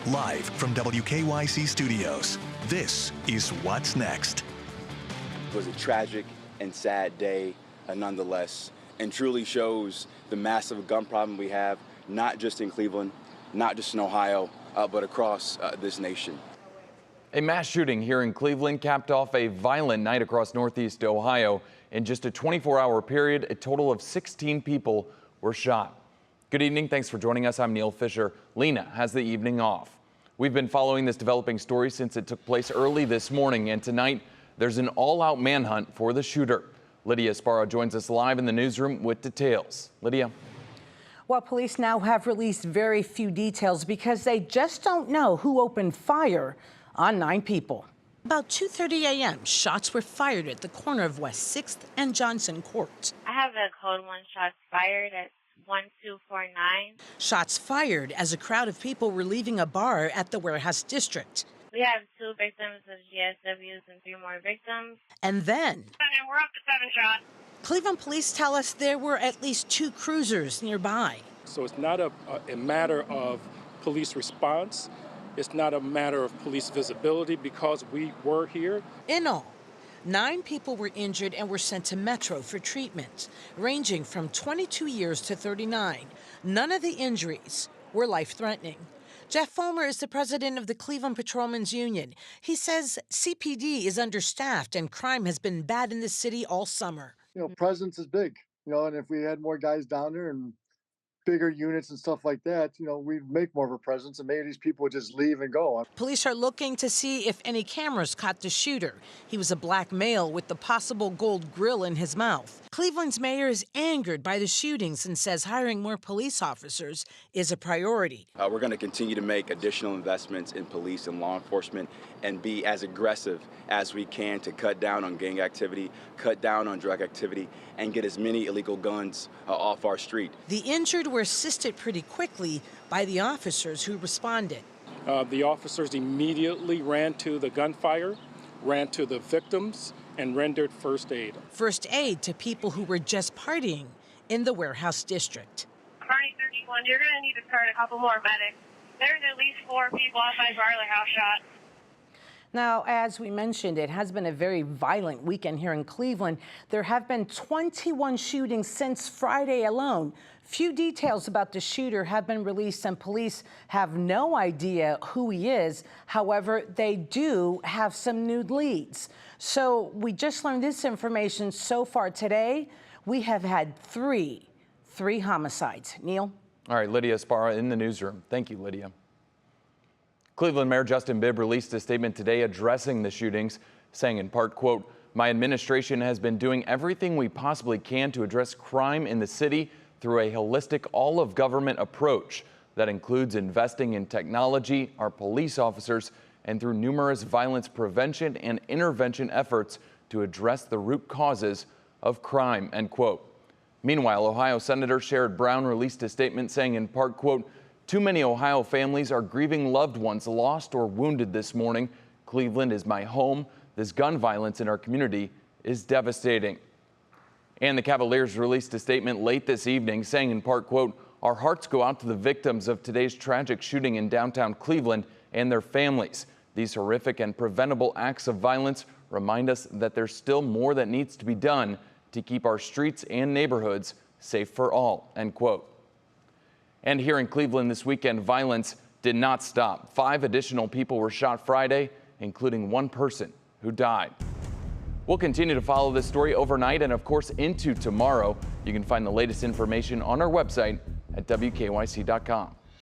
Live from WKYC Studios, this is What's Next. It was a tragic and sad day, nonetheless, and truly shows the massive gun problem we have, not just in Cleveland, not just in Ohio, but across this nation. A mass shooting here in Cleveland capped off a violent night across Northeast Ohio. In just a 24-hour period, a total of 16 people were shot. Good evening. Thanks for joining us. I'm Neil Fisher. Lena has the evening off. We've been following this developing story since it took place early this morning, and tonight there's an all-out manhunt for the shooter. Lydia Sparrow joins us live in the newsroom with details. Lydia. Well, police now have released very few details because they just don't know who opened fire on 9 people. About 2:30 a.m., shots were fired at the corner of West 6th and Johnson Court. I have a code 1 shots fired at 1249. Shots fired as a crowd of people were leaving a bar at the Warehouse District. We have 2 victims of GSWs and 3 more victims. And then, And we're up to 7 shots. Cleveland police tell us there were at least 2 cruisers nearby. So it's not a matter of police response. It's not a matter of police visibility because we were here. In all, 9 people were injured and were sent to Metro for treatment, ranging from 22 years to 39. None of the injuries were life-threatening. Jeff Fulmer is the president of the Cleveland Patrolmen's Union. He says CPD is understaffed and crime has been bad in the city all summer. Presence is big, and if we had more guys down there and bigger units and stuff like that, we'd make more of a presence and maybe these people would just leave and go. Police are looking to see if any cameras caught the shooter. He was a black male with the possible gold grill in his mouth. Cleveland's mayor is angered by the shootings and says hiring more police officers is a priority. We're going to continue to make additional investments in police and law enforcement and be as aggressive as we can to cut down on gang activity, cut down on drug activity, and get as many illegal guns off our street. The injured were assisted pretty quickly by the officers who responded. The officers immediately ran to the gunfire, ran to the victims, and rendered first aid. First aid to people who were just partying in the Warehouse District. Party 31, you're going to need to start a couple more medics. There's at least 4 people outside Barley House shot. Now, as we mentioned, it has been a very violent weekend here in Cleveland. There have been 21 shootings since Friday alone. Few details about the shooter have been released, and police have no idea who he is. However, they do have some new leads. So we just learned this information so far today. We have had three homicides. Neil? All right, Lydia Sparrow in the newsroom. Thank you, Lydia. Cleveland Mayor Justin Bibb released a statement today addressing the shootings, saying in part, quote, "My administration has been doing everything we possibly can to address crime in the city through a holistic all-of-government approach that includes investing in technology, our police officers, and through numerous violence prevention and intervention efforts to address the root causes of crime," end quote. Meanwhile, Ohio Senator Sherrod Brown released a statement saying in part, quote, "Too many Ohio families are grieving loved ones lost or wounded this morning. Cleveland is my home. This gun violence in our community is devastating." And the Cavaliers released a statement late this evening saying in part, quote, "Our hearts go out to the victims of today's tragic shooting in downtown Cleveland and their families. These horrific and preventable acts of violence remind us that there's still more that needs to be done to keep our streets and neighborhoods safe for all," end quote. And here in Cleveland this weekend, violence did not stop. 5 additional people were shot Friday, including 1 person who died. We'll continue to follow this story overnight and, of course, into tomorrow. You can find the latest information on our website at WKYC.com.